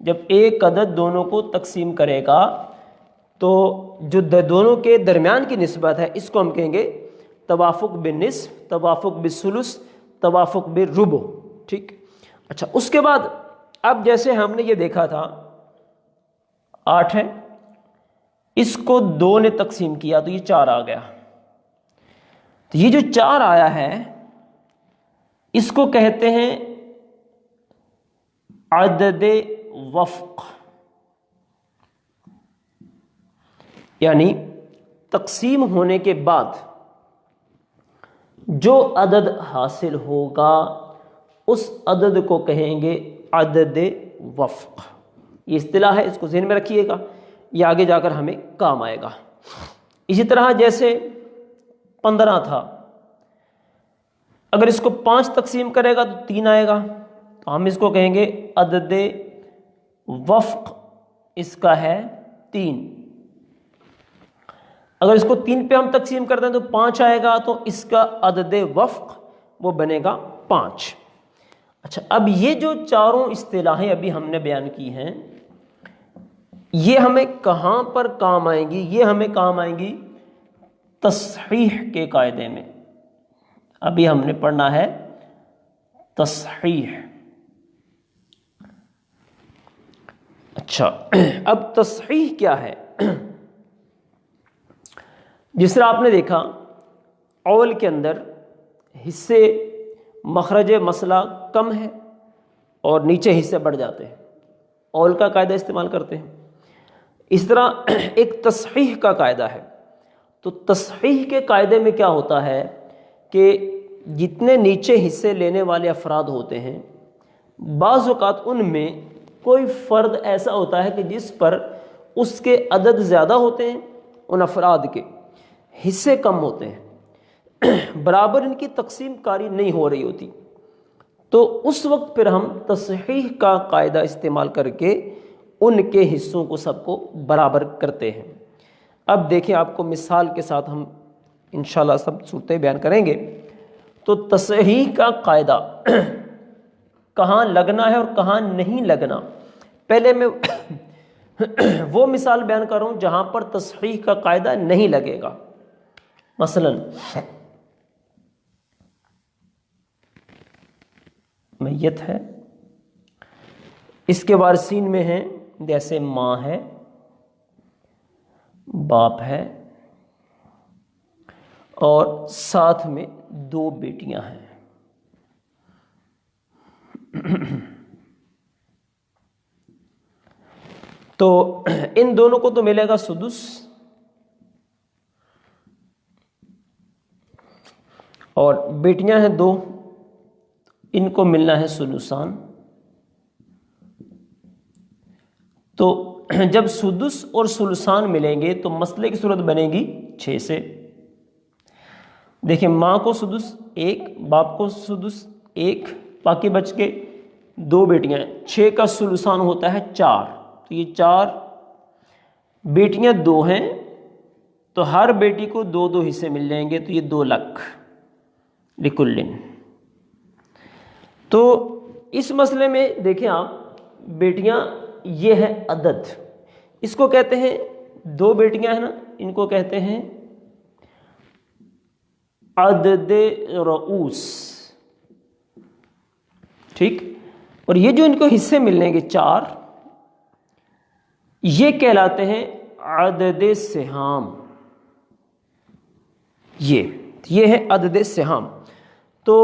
جب ایک عدد دونوں کو تقسیم کرے گا تو جو دونوں کے درمیان کی نسبت ہے اس کو ہم کہیں گے توافق بالنصف، توافق بالثلث، توافق بالربع، ٹھیک۔ اچھا، اس کے بعد اب جیسے ہم نے یہ دیکھا تھا 8 ہے، اس کو 2 نے تقسیم کیا تو یہ 4 آ گیا۔ تو یہ جو 4 آیا ہے اس کو کہتے ہیں عدد وفق، یعنی تقسیم ہونے کے بعد جو عدد حاصل ہوگا اس عدد کو کہیں گے عدد وفق۔ یہ اصطلاح ہے، اس کو ذہن میں رکھیے گا، یہ آگے جا کر ہمیں کام آئے گا۔ اسی طرح جیسے 15 تھا، اگر اس کو 5 تقسیم کرے گا تو 3 آئے گا، تو ہم اس کو کہیں گے عدد وفق، اس کا ہے 3۔ اگر اس کو 3 پہ ہم تقسیم کر دیں تو 5 آئے گا، تو اس کا عدد وفق وہ بنے گا 5۔ اچھا، اب یہ جو چاروں اصطلاحیں ابھی ہم نے بیان کی ہیں یہ ہمیں کہاں پر کام آئیں گی؟ یہ ہمیں کام آئیں گی تصحیح کے قاعدے میں۔ ابھی ہم نے پڑھنا ہے تصحیح۔ اچھا، اب تصحیح کیا ہے؟ جس طرح آپ نے دیکھا اول کے اندر حصے مخرج مسئلہ کم ہے اور نیچے حصے بڑھ جاتے ہیں، اول کا قاعدہ استعمال کرتے ہیں۔ اس طرح ایک تصحیح کا قاعدہ ہے، تو تصحیح کے قاعدے میں کیا ہوتا ہے کہ جتنے نیچے حصے لینے والے افراد ہوتے ہیں بعض اوقات ان میں کوئی فرد ایسا ہوتا ہے کہ جس پر اس کے عدد زیادہ ہوتے ہیں، ان افراد کے حصے کم ہوتے ہیں، برابر ان کی تقسیم کاری نہیں ہو رہی ہوتی، تو اس وقت پھر ہم تصحیح کا قاعدہ استعمال کر کے ان کے حصوں کو سب کو برابر کرتے ہیں۔ اب دیکھیں، آپ کو مثال کے ساتھ ہم انشاءاللہ سب صورتیں بیان کریں گے۔ تو تصحیح کا قاعدہ کہاں لگنا ہے اور کہاں نہیں لگنا، پہلے میں وہ مثال بیان کر رہا ہوں جہاں پر تصحیح کا قاعدہ نہیں لگے گا۔ مثلا میت ہے، اس کے وارثین میں ہیں جیسے ماں ہے، باپ ہے، اور ساتھ میں 2 بیٹیاں ہیں۔ تو ان دونوں کو تو ملے گا سدس، اور بیٹیاں ہیں 2، ان کو ملنا ہے سدسان۔ تو جب سدس اور سلسان ملیں گے تو مسئلے کی صورت بنے گی 6 سے۔ دیکھیں، ماں کو سدس 1، باپ کو سدس 1، باقی بچ کے 2 بیٹیاں ہیں، 6 کا سلسان ہوتا ہے 4، تو یہ 4 بیٹیاں 2 ہیں، تو ہر بیٹی کو 2 حصے مل جائیں گے، تو یہ 2 لکھ لکلن۔ تو اس مسئلے میں دیکھیں آپ، بیٹیاں یہ ہے عدد، اس کو کہتے ہیں 2 بیٹیاں ہیں نا، ان کو کہتے ہیں عدد رؤوس، ٹھیک۔ اور یہ جو ان کو حصے ملنے گے 4، یہ کہلاتے ہیں عدد سہام، یہ ہے عدد سہام۔ تو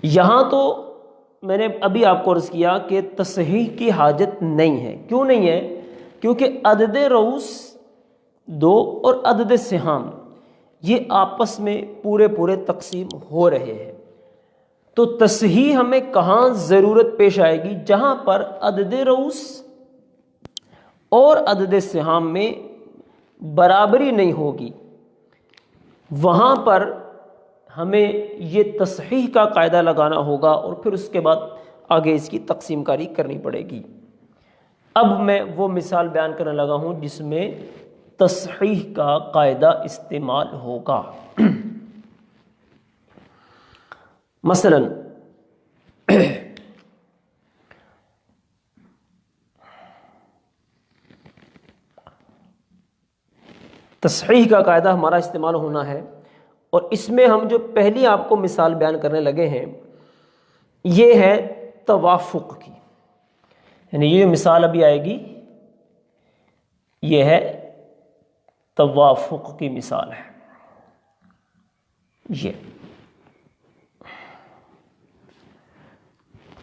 یہاں تو میں نے ابھی آپ کو عرض کیا کہ تصحیح کی حاجت نہیں ہے۔ کیوں نہیں ہے؟ کیونکہ عدد رؤوس 2 اور عدد سہام یہ آپس میں پورے تقسیم ہو رہے ہیں، تو تصحیح ہمیں کہاں ضرورت پیش آئے گی؟ جہاں پر عدد رؤوس اور عدد سہام میں برابری نہیں ہوگی، وہاں پر ہمیں یہ تصحیح کا قاعدہ لگانا ہوگا، اور پھر اس کے بعد آگے اس کی تقسیم کاری کرنی پڑے گی۔ اب میں وہ مثال بیان کرنے لگا ہوں جس میں تصحیح کا قاعدہ استعمال ہوگا۔ مثلا تصحیح کا قاعدہ ہمارا استعمال ہونا ہے، اور اس میں ہم جو پہلی آپ کو مثال بیان کرنے لگے ہیں یہ ہے توافق کی، یعنی یہ مثال ابھی آئے گی یہ ہے توافق کی مثال ہے۔ یہ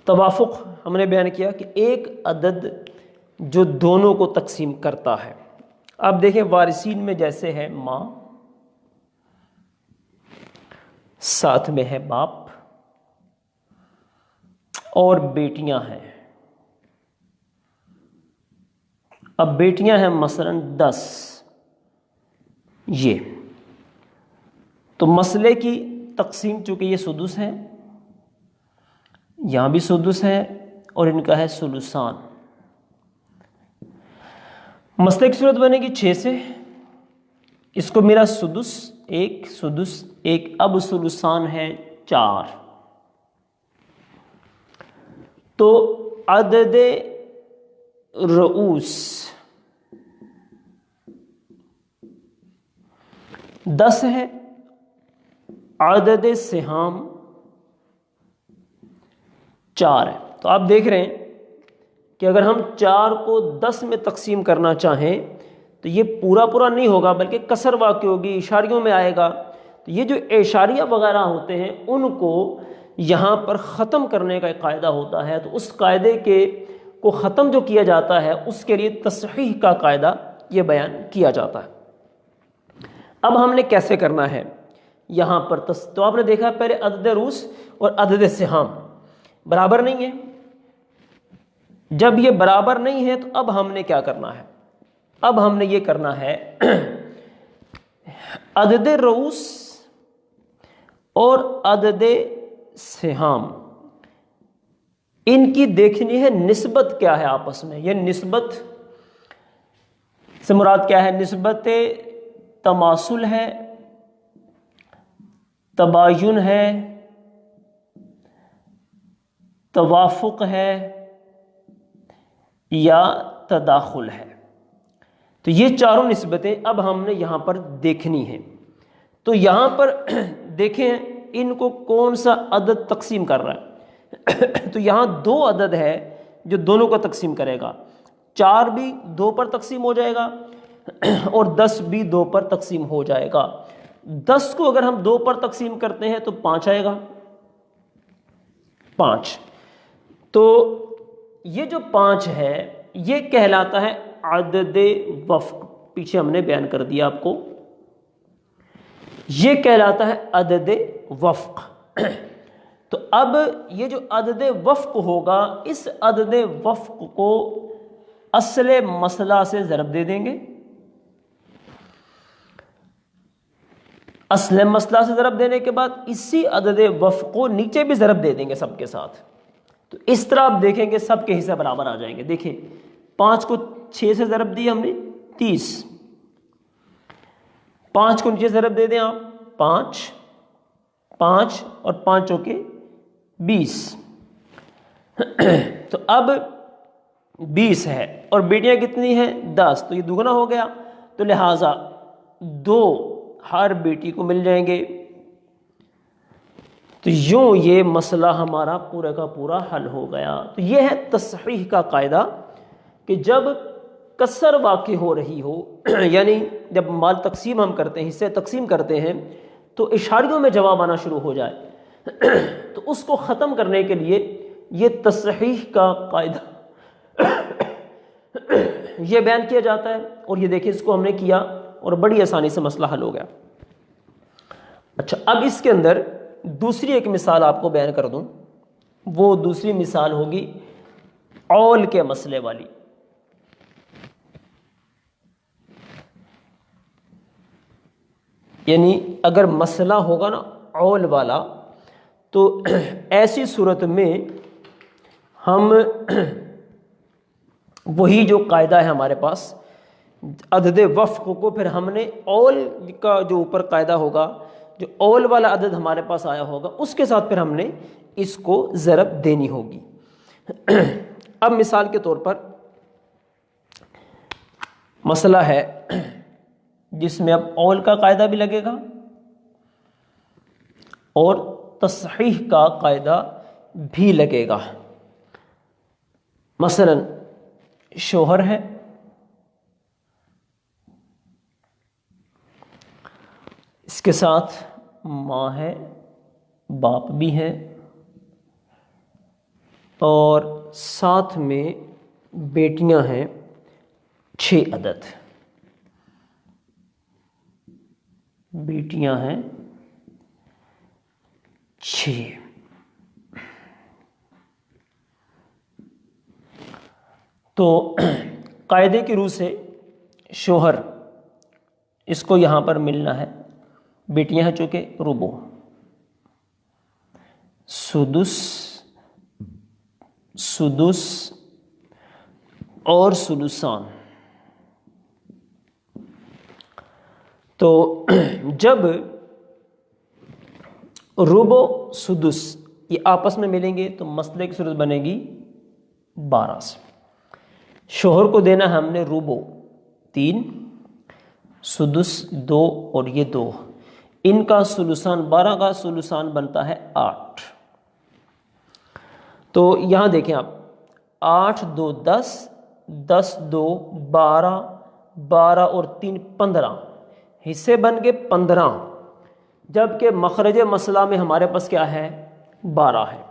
توافق ہم نے بیان کیا کہ ایک عدد جو دونوں کو تقسیم کرتا ہے۔ اب دیکھیں وارثین میں جیسے ہے ماں، ساتھ میں ہے باپ، اور بیٹیاں ہیں۔ اب بیٹیاں ہیں مثلا 10، یہ تو مسئلے کی تقسیم چونکہ یہ سدس ہے، یہاں بھی سدس ہے، اور ان کا ہے ثلثان۔ مسئلے کی صورت بنے گی 6 سے، اس کو میرا سدس 1 سدس 1، اب ثلثان ہے 4، تو عدد رؤوس 10 ہے، عدد سہام 4 ہے۔ تو آپ دیکھ رہے ہیں کہ اگر ہم 4 کو 10 میں تقسیم کرنا چاہیں تو یہ پورا پورا نہیں ہوگا بلکہ کسر واقع ہوگی، اشاریوں میں آئے گا۔ تو یہ جو اشاریہ وغیرہ ہوتے ہیں ان کو یہاں پر ختم کرنے کا ایک قاعدہ ہوتا ہے، تو اس قاعدے کو ختم جو کیا جاتا ہے اس کے لیے تصحیح کا قاعدہ یہ بیان کیا جاتا ہے۔ اب ہم نے کیسے کرنا ہے یہاں پر تو آپ نے دیکھا پہلے عدد رؤوس اور عدد سہام برابر نہیں ہے۔ جب یہ برابر نہیں ہے تو اب ہم نے کیا کرنا ہے؟ اب ہم نے یہ کرنا ہے عدد رؤوس اور عدد سہام ان کی دیکھنی ہے نسبت کیا ہے آپس میں۔ یہ نسبت سے مراد کیا ہے؟ نسبت تماثل ہے، تباین ہے، توافق ہے، یا تداخل ہے۔ تو یہ چاروں نسبتیں اب ہم نے یہاں پر دیکھنی ہیں۔ تو یہاں پر دیکھیں ان کو کون سا عدد تقسیم کر رہا ہے۔ تو یہاں 2 عدد ہے جو دونوں کو تقسیم کرے گا، 4 بھی 2 پر تقسیم ہو جائے گا اور 10 بھی 2 پر تقسیم ہو جائے گا۔ 10 کو اگر ہم 2 پر تقسیم کرتے ہیں تو 5 آئے گا، 5۔ تو یہ جو 5 ہے یہ کہلاتا ہے عدد وفق، پیچھے ہم نے بیان کر دیا آپ کو، یہ کہلاتا ہے عدد وفق۔ تو اب یہ جو عدد وفق ہوگا اس عدد وفق کو اصل مسئلہ سے ضرب دے دیں گے، اصل مسئلہ سے ضرب دینے کے بعد اسی عدد وفق کو نیچے بھی ضرب دے دیں گے سب کے ساتھ۔ تو اس طرح آپ دیکھیں گے سب کے حصے برابر آ جائیں گے۔ دیکھیں 5 کو 6 سے ضرب دیا ہم نے 30، 5 کو نیچے ضرب دے دیں آپ 5 5 اور 5 چوکے 20، تو اب 20 ہے اور بیٹیاں کتنی ہیں 10، تو یہ دگنا ہو گیا، تو لہٰذا 2 ہر بیٹی کو مل جائیں گے۔ تو یوں یہ مسئلہ ہمارا پورا کا پورا حل ہو گیا۔ تو یہ ہے تصحیح کا قاعدہ کہ جب کسر واقع ہو رہی ہو یعنی جب مال تقسیم ہم کرتے ہیں، حصے تقسیم کرتے ہیں تو اشاریوں میں جواب آنا شروع ہو جائے تو اس کو ختم کرنے کے لیے یہ تصحیح کا قاعدہ یہ بیان کیا جاتا ہے، اور یہ دیکھیں اس کو ہم نے کیا اور بڑی آسانی سے مسئلہ حل ہو گیا۔ اچھا، اب اس کے اندر دوسری ایک مثال آپ کو بیان کر دوں، وہ دوسری مثال ہوگی اول کے مسئلے والی۔ یعنی اگر مسئلہ ہوگا نا اول والا تو ایسی صورت میں ہم وہی جو قاعدہ ہے ہمارے پاس عدد وفق کو پھر ہم نے اول کا جو اوپر قاعدہ ہوگا، جو اول والا عدد ہمارے پاس آیا ہوگا، اس کے ساتھ پھر ہم نے اس کو ضرب دینی ہوگی۔ اب مثال کے طور پر مسئلہ ہے جس میں اب اول کا قاعدہ بھی لگے گا اور تصحیح کا قاعدہ بھی لگے گا۔ مثلا شوہر ہے، اس کے ساتھ ماں ہے، باپ بھی ہے، اور ساتھ میں بیٹیاں ہیں 6 عدد، بیٹیاں ہیں 6۔ تو قاعدے کی روح سے شوہر اس کو یہاں پر ملنا ہے، بیٹیاں ہیں چونکہ ربع، سدس اور سدسان۔ تو جب ربع سدس یہ آپس میں ملیں گے تو مسئلے کی صورت بنے گی 12 سے۔ شوہر کو دینا ہے ہم نے ربع 3، سدس 2 اور یہ 2، ان کا ثلثان 12 کا ثلثان بنتا ہے 8۔ تو یہاں دیکھیں آپ 8 2 10، 10 2 12، 12 اور 3 15، حصے بن گئے 15، جبکہ مخرج مسئلہ میں ہمارے پاس کیا ہے 12 ہے۔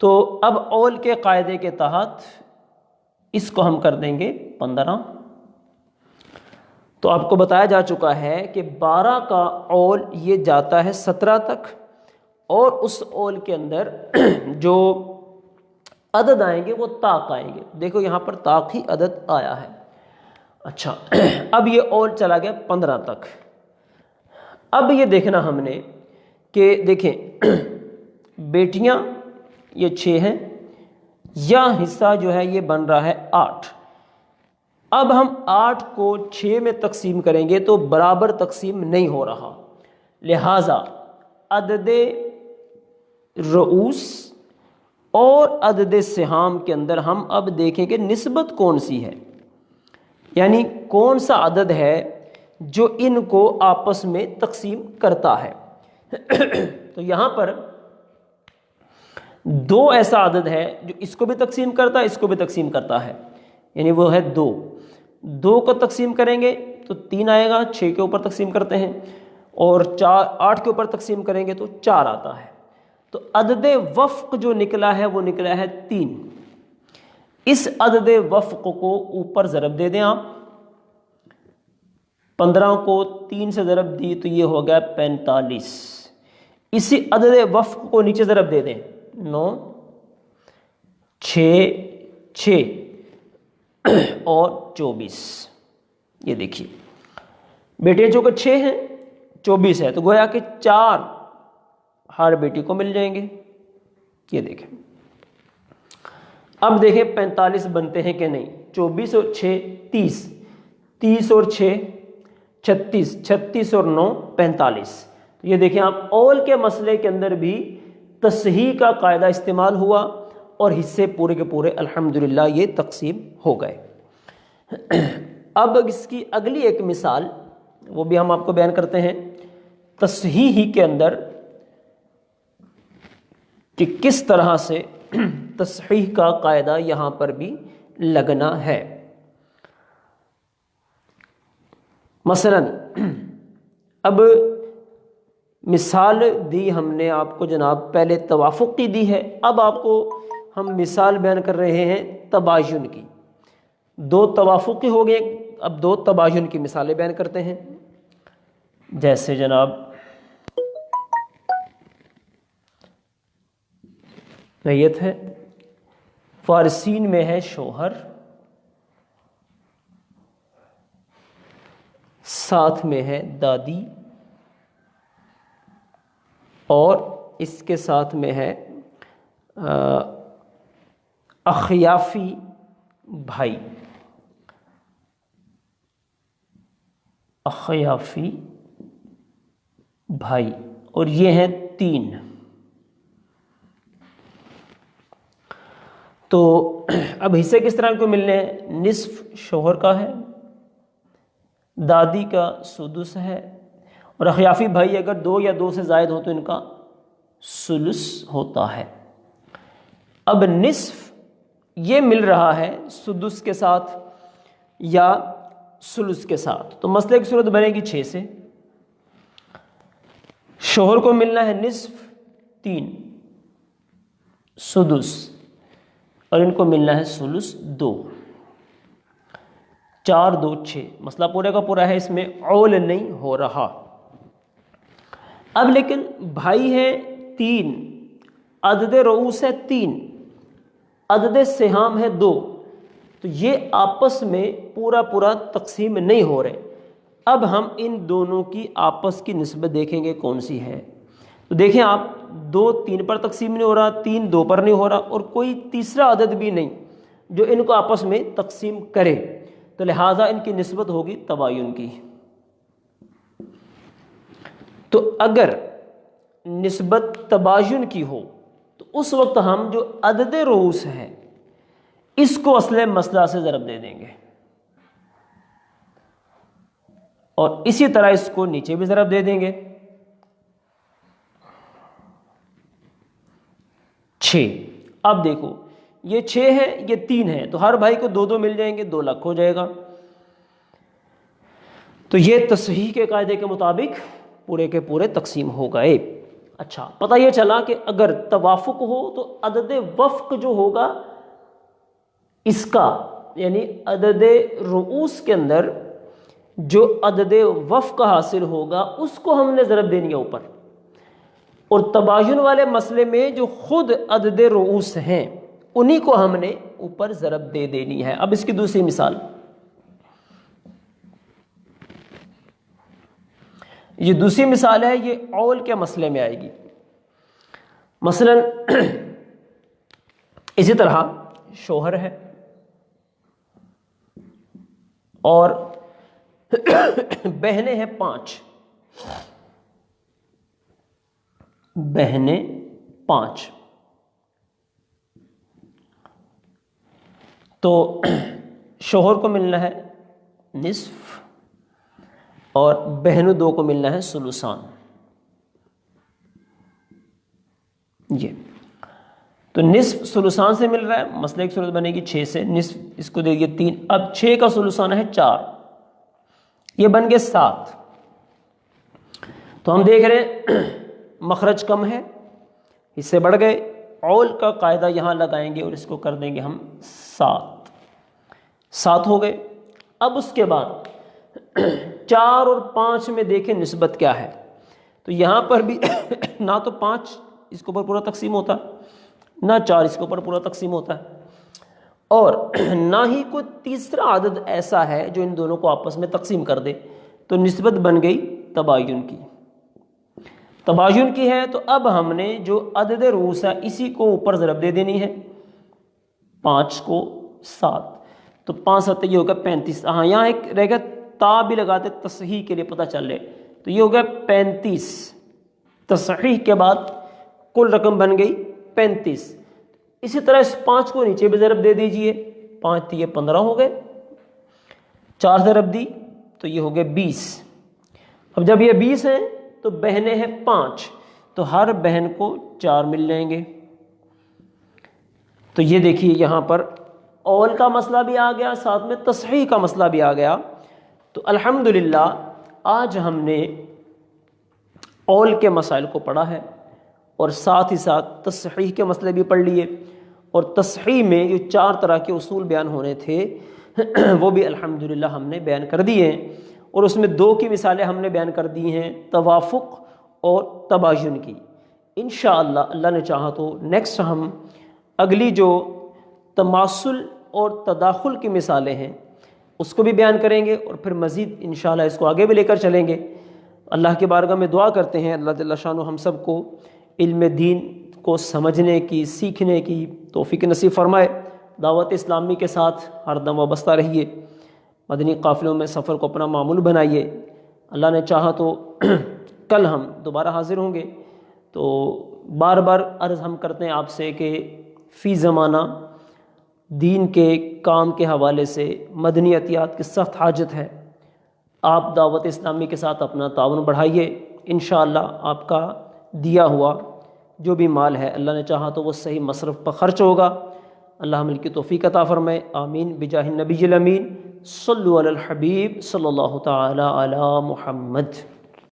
تو اب اول کے قاعدے کے تحت اس کو ہم کر دیں گے 15۔ تو آپ کو بتایا جا چکا ہے کہ 12 کا اول یہ جاتا ہے 17 تک، اور اس اول کے اندر جو عدد آئیں گے وہ طاق آئیں گے۔ دیکھو یہاں پر طاق ہی عدد آیا ہے۔ اچھا اب یہ اول چلا گیا 15 تک۔ اب یہ دیکھنا ہم نے کہ دیکھیں بیٹیاں یہ 6 ہیں، یا حصہ جو ہے یہ بن رہا ہے 8۔ اب ہم 8 کو 6 میں تقسیم کریں گے تو برابر تقسیم نہیں ہو رہا، لہٰذا عدد رؤوس اور عدد سہام کے اندر ہم اب دیکھیں کہ نسبت کون سی ہے، یعنی کون سا عدد ہے جو ان کو آپس میں تقسیم کرتا ہے۔ تو یہاں پر 2 ایسا عدد ہے جو اس کو بھی تقسیم کرتا ہے، اس کو بھی تقسیم کرتا ہے، یعنی وہ ہے 2 کو تقسیم کریں گے تو 3 آئے گا، 6 کے اوپر تقسیم کرتے ہیں، اور 8 کے اوپر تقسیم کریں گے تو 4 آتا ہے۔ تو عدد وفق جو نکلا ہے وہ نکلا ہے 3۔ اس عدد وفق کو اوپر ضرب دے دیں آپ، 15 کو 3 سے ضرب دی تو یہ ہو گیا 45۔ اسی عدد وفق کو نیچے ضرب دے دیں، 9 6 اور 24۔ یہ دیکھیے بیٹے جو کہ 6 ہیں 24 ہے، تو گویا کہ 4 ہر بیٹی کو مل جائیں گے۔ یہ دیکھیں اب دیکھیں 45 بنتے ہیں کہ نہیں، 24 اور 6 30، 30 اور 6 36، 36 اور 9 45۔ یہ دیکھیں آپ اول کے مسئلے کے اندر بھی تصحیح کا قاعدہ استعمال ہوا اور حصے پورے کے پورے الحمدللہ یہ تقسیم ہو گئے۔ اب اس کی اگلی ایک مثال وہ بھی ہم آپ کو بیان کرتے ہیں تصحیح ہی کے اندر کہ کس طرح سے تصحیح کا قاعدہ یہاں پر بھی لگنا ہے۔ مثلا اب مثال دی ہم نے آپ کو جناب، پہلے توافق کی دی ہے، اب آپ کو ہم مثال بیان کر رہے ہیں تباین کی۔ 2 توافقی ہو گئے، اب 2 تباین کی مثالیں بیان کرتے ہیں۔ جیسے جناب میت ہے، فارسین میں ہے شوہر، ساتھ میں ہے دادی، اور اس کے ساتھ میں ہے اخیافی بھائی۔ اخیافی بھائی، اور یہ ہیں 3۔ تو اب حصے کس طرح کو ملنے ہیں؟ نصف شوہر کا ہے، دادی کا سدس ہے، اور اخیافی بھائی اگر 2 یا 2 سے زائد ہو تو ان کا ثلث ہوتا ہے۔ اب نصف یہ مل رہا ہے سدس کے ساتھ یا ثلث کے ساتھ، تو مسئلے کی صورت بنے گی 6 سے۔ شوہر کو ملنا ہے نصف 3، سدس، اور ان کو ملنا ہے ثلث 2۔ 4 2 6، مسئلہ پورے کا پورا ہے، اس میں عول نہیں ہو رہا۔ اب لیکن بھائی ہیں 3، عدد رؤوس ہے 3، عدد سہام ہے 2، تو یہ آپس میں پورا پورا تقسیم نہیں ہو رہے۔ اب ہم ان دونوں کی آپس کی نسبت دیکھیں گے کون سی ہے۔ تو دیکھیں آپ، 2 3 پر تقسیم نہیں ہو رہا، 3 2 پر نہیں ہو رہا، اور کوئی تیسرا عدد بھی نہیں جو ان کو آپس میں تقسیم کرے، تو لہٰذا ان کی نسبت ہوگی تباین کی۔ تو اگر نسبت تباین کی ہو تو اس وقت ہم جو عدد رؤوس ہے اس کو اصل مسئلہ سے ضرب دے دیں گے، اور اسی طرح اس کو نیچے بھی ضرب دے دیں گے۔ 6، اب دیکھو یہ 6 ہے، یہ 3 ہے، تو ہر بھائی کو 2 2 مل جائیں گے، 2 لاکھ ہو جائے گا۔ تو یہ تصحیح کے قاعدے کے مطابق پورے کے پورے تقسیم ہو گئے۔ اچھا، پتہ یہ چلا کہ اگر توافق ہو تو عدد وفق جو ہوگا اس کا، یعنی عدد رؤوس کے اندر جو عدد وفق حاصل ہوگا اس کو ہم نے ضرب دینی ہے اوپر، اور تباین والے مسئلے میں جو خود عدد رؤوس ہیں انہی کو ہم نے اوپر ضرب دے دینی ہے۔ اب اس کی دوسری مثال، یہ دوسری مثال ہے، یہ عول کے مسئلے میں آئے گی۔ مثلا اسی طرح شوہر ہے اور بہنیں ہیں 5، بہنیں 5، تو شوہر کو ملنا ہے نصف اور بہنوں 2 کو ملنا ہے ثلثان۔ یہ تو نصف ثلثان سے مل رہا ہے، مسئلے کی صورت بنے گی 6 سے، نصف اس کو دے دیے 3، اب 6 کا ثلثان ہے 4، یہ بن گئے 7۔ تو ہم دیکھ رہے ہیں مخرج کم ہے، حصے بڑھ گئے، عول کا قاعدہ یہاں لگائیں گے اور اس کو کر دیں گے ہم 7 ہو گئے۔ اب اس کے بعد 4 اور 5 میں دیکھیں نسبت کیا ہے، تو یہاں پر بھی نہ تو 5 اس کے اوپر پورا تقسیم ہوتا، نہ 4 اس کے اوپر پورا تقسیم ہوتا ہے، اور نہ ہی کوئی تیسرا عدد ایسا ہے جو ان دونوں کو آپس میں تقسیم کر دے، تو نسبت بن گئی تباین کی۔ تباین کی ہے تو اب ہم نے جو عدد رؤوس ہے اسی کو اوپر ضرب دے دینی ہے، 5 کو 7، تو 5 7 یہ ہوگا 35۔ ہاں یہاں ایک رہ گا، تا بھی لگاتے تصحیح کے لیے پتہ چل لے، تو یہ ہوگا 35، تصحیح کے بعد کل رقم بن گئی 35۔ اسی طرح اس 5 کو نیچے بھی ضرب دے دیجئے، 5 یہ 15 ہو گئے، 4 ضرب دی تو یہ ہو گئے 20۔ اب جب یہ 20 ہیں تو بہنیں ہیں 5، تو ہر بہن کو 4 مل جائیں گے۔ تو یہ دیکھیے یہاں پر عول کا مسئلہ بھی آ گیا، ساتھ میں تصحیح کا مسئلہ بھی آ گیا۔ تو الحمدللہ آج ہم نے عول کے مسائل کو پڑھا ہے، اور ساتھ ہی ساتھ تصحیح کے مسئلے بھی پڑھ لیے، اور تصحیح میں جو 4 طرح کے اصول بیان ہونے تھے وہ بھی الحمدللہ ہم نے بیان کر دیے ہیں، اور اس میں 2 کی مثالیں ہم نے بیان کر دی ہیں، توافق اور تباین کی۔ انشاءاللہ اللہ نے چاہا تو نیکسٹ ہم اگلی جو تماثل اور تداخل کی مثالیں ہیں اس کو بھی بیان کریں گے، اور پھر مزید انشاءاللہ اس کو آگے بھی لے کر چلیں گے۔ اللہ کی بارگاہ میں دعا کرتے ہیں اللہ جل شانہ ہم سب کو علم دین کو سمجھنے کی، سیکھنے کی توفیق نصیب فرمائے۔ دعوت اسلامی کے ساتھ ہر دم وابستہ رہیے، مدنی قافلوں میں سفر کو اپنا معمول بنائیے۔ اللہ نے چاہا تو کل ہم دوبارہ حاضر ہوں گے۔ تو بار بار عرض ہم کرتے ہیں آپ سے کہ فی زمانہ دین کے کام کے حوالے سے مدنی عطیات کی سخت حاجت ہے۔ آپ دعوت اسلامی کے ساتھ اپنا تعاون بڑھائیے، انشاءاللہ آپ کا دیا ہوا جو بھی مال ہے اللہ نے چاہا تو وہ صحیح مصرف پر خرچ ہوگا۔ اللہ عمل کی توفیق عطا فرمائے، آمین بجاہ النبی الامین۔ صلو علی الحبیب صلی اللہ تعالی علی محمد۔